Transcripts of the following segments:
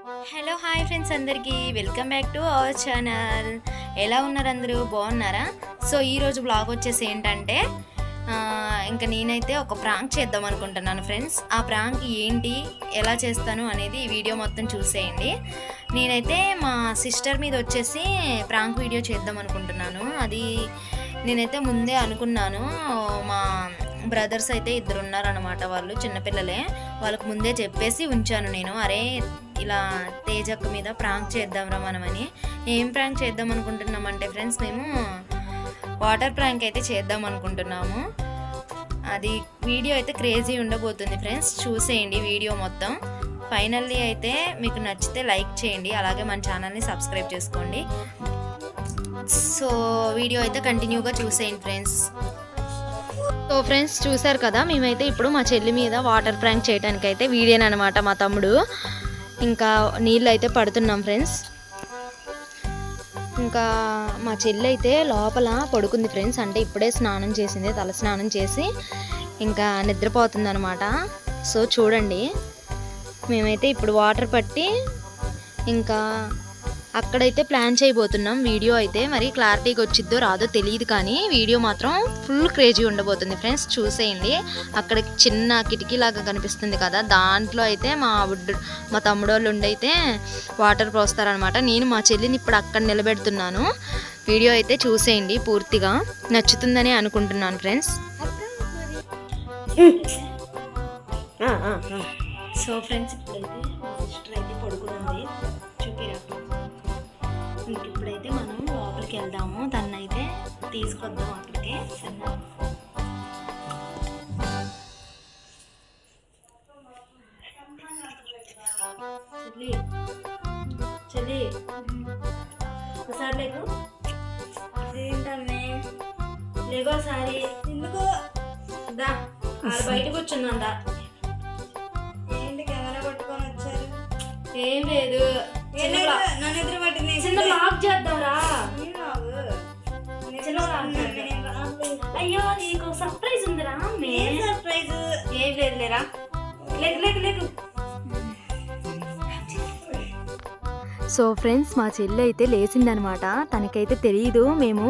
Hello hi friends, అందరికీ welcome back to our channel. ఎలా ఉన్నారు అందరూ? బాగున్నారా? సో ఈరోజు బ్లాగ్ వచ్చేసి ఏంటంటే ఇంకా నేనైతే ఒక ప్రాంక్ చేద్దాం అనుకుంటున్నాను ఫ్రెండ్స్. ఆ ప్రాంక్ ఏంటి, ఎలా చేస్తాను అనేది ఈ వీడియో మొత్తం చూసేయండి. నేనైతే మా సిస్టర్ మీద వచ్చేసి ప్రాంక్ వీడియో చేద్దాం అనుకుంటున్నాను. అది నేనైతే ముందే అనుకున్నాను. మా బ్రదర్స్ అయితే ఇద్దరు ఉన్నారనమాట, వాళ్ళు చిన్నపిల్లలే. వాళ్ళకు ముందే చెప్పేసి ఉంచాను నేను, అరే ఇలా తేజక్క మీద ప్రాంక్ చేద్దాంరా మనమని. ఏం ప్రాంక్ చేద్దాం అనుకుంటున్నామంటే ఫ్రెండ్స్, మేము వాటర్ ప్రాంక్ అయితే చేద్దాం అనుకుంటున్నాము. అది వీడియో అయితే క్రేజీ ఉండబోతుంది ఫ్రెండ్స్, చూసేయండి వీడియో మొత్తం. ఫైనల్లీ అయితే మీకు నచ్చితే లైక్ చేయండి, అలాగే మన ఛానల్ని సబ్స్క్రైబ్ చేసుకోండి. సో వీడియో అయితే కంటిన్యూగా చూసేయండి ఫ్రెండ్స్. సో ఫ్రెండ్స్ చూసారు కదా, మేమైతే ఇప్పుడు మా చెల్లి మీద వాటర్ ప్రాంక్ చేయడానికి అయితే వీడియోనమాట మా తమ్ముడు. ఇంకా నీళ్ళు అయితే పడుతున్నాం ఫ్రెండ్స్. ఇంకా మా చెల్లి అయితే లోపల పడుకుంది ఫ్రెండ్స్, అంటే ఇప్పుడే స్నానం చేసింది, తల స్నానం చేసి ఇంకా నిద్రపోతుంది అనమాట. సో చూడండి, మేమైతే ఇప్పుడు వాటర్ పట్టి ఇంకా అక్కడైతే ప్లాన్ చేయబోతున్నాం. వీడియో అయితే మరి క్లారిటీగా వచ్చిద్దో రాదో తెలియదు, కానీ వీడియో మాత్రం ఫుల్ క్రేజీ ఉండబోతుంది ఫ్రెండ్స్, చూసేయండి. అక్కడ చిన్న కిటికీ లాగా కనిపిస్తుంది కదా, దాంట్లో అయితే మా తమ్ముడు వాళ్ళు ఉండైతే వాటర్ పోస్తారనమాట. నేను మా చెల్లిని ఇప్పుడు అక్కడ నిలబెడుతున్నాను. వీడియో అయితే చూసేయండి, పూర్తిగా నచ్చుతుందని అనుకుంటున్నాను ఫ్రెండ్స్. సో ఫ్రెండ్స్ ఇప్పుడైతే మా సిస్టర్ అయితే పడుకున్నది, చూపిరా. ఇప్పుడైతే మనం లోపలికి వెళ్దాము, తనైతే తీసుకొద్దాం అక్కడికి. చెల్లి చెల్లి ఒకసారి లేకు. ఏంటన్నే లేగో ఒకసారి. ఎందుకు దా బయటకు వచ్చిందా? ఏంటి కెమెరా పట్టుకొని వచ్చారు? ఏం లేదు, చిన్న బ్లాగ్ చేద్దాంరా. అయ్యో నీకు సర్ప్రైజ్ ఉందిరా. సర్ప్రైజ్ ఏం లేదు లేరా, లేకు. సో ఫ్రెండ్స్ మా చెల్లి అయితే లేచిందనమాట. తనకైతే తెలియదు మేము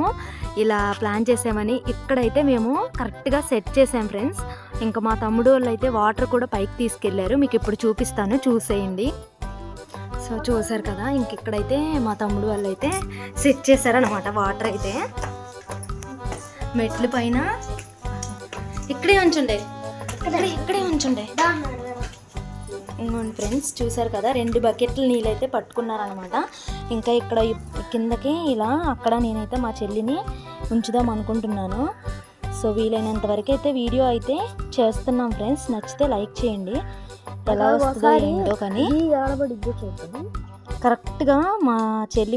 ఇలా ప్లాన్ చేసామని. ఇక్కడైతే మేము కరెక్ట్గా సెట్ చేసాం ఫ్రెండ్స్. ఇంకా మా తమ్ముడు వాళ్ళు అయితే వాటర్ కూడా పైకి తీసుకెళ్లారు, మీకు ఇప్పుడు చూపిస్తాను, చూసేయండి. సో చూసారు కదా, ఇంక ఇక్కడైతే మా తమ్ముడు వాళ్ళు అయితే సెట్ చేశారనమాట. వాటర్ అయితే మెట్ల పైన ఇక్కడే ఉంచుండే. ఇంకోండి ఫ్రెండ్స్, చూసారు కదా, 2 బకెట్ల నీళ్ళు అయితే పట్టుకున్నారనమాట. ఇంకా ఇక్కడ కిందకి ఇలా అక్కడ నేనైతే మా చెల్లిని ఉంచుదాం అనుకుంటున్నాను. సో వీలైనంత వరకు అయితే వీడియో అయితే చేస్తున్నాం ఫ్రెండ్స్. నచ్చితే లైక్ చేయండి. ఎలా వస్తుందో ఏంటో కానీ కరెక్ట్గా మా చెల్లి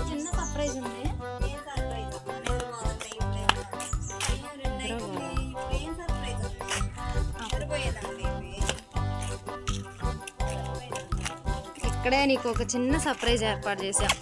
చిన్న సర్ప్రైజ్ ఉంది. ఇక్కడే నీకు ఒక చిన్న సర్ప్రైజ్ ఏర్పాటు చేశాం.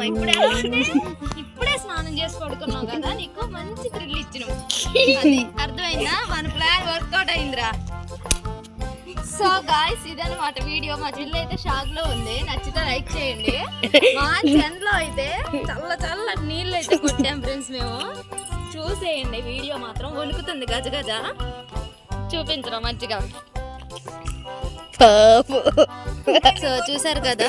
ఇప్పుడే ఇప్పుడే స్నానం చేసి పడుకున్నావు కదా, నీకు మంచి థ్రిల్ ఇచ్చినావు. అది అర్థమైందా? మన ప్లాన్ వర్కౌట్ అయిందిరా. సో గాయ్స్ ఇదన్నమాట వీడియో. మా చెల్లి అయితే షాక్ లో ఉంది. నచ్చితే లైక్ చేయండి. మా చెన్లో అయితే చల్ల నీళ్ళు అయితే కొట్టాం ఫ్రెండ్స్ మేము. చూసేయండి వీడియో మాత్రం. వణుకుతుంది గజ గజ. చూపించరా మంచిగా. సో చూసారు కదా.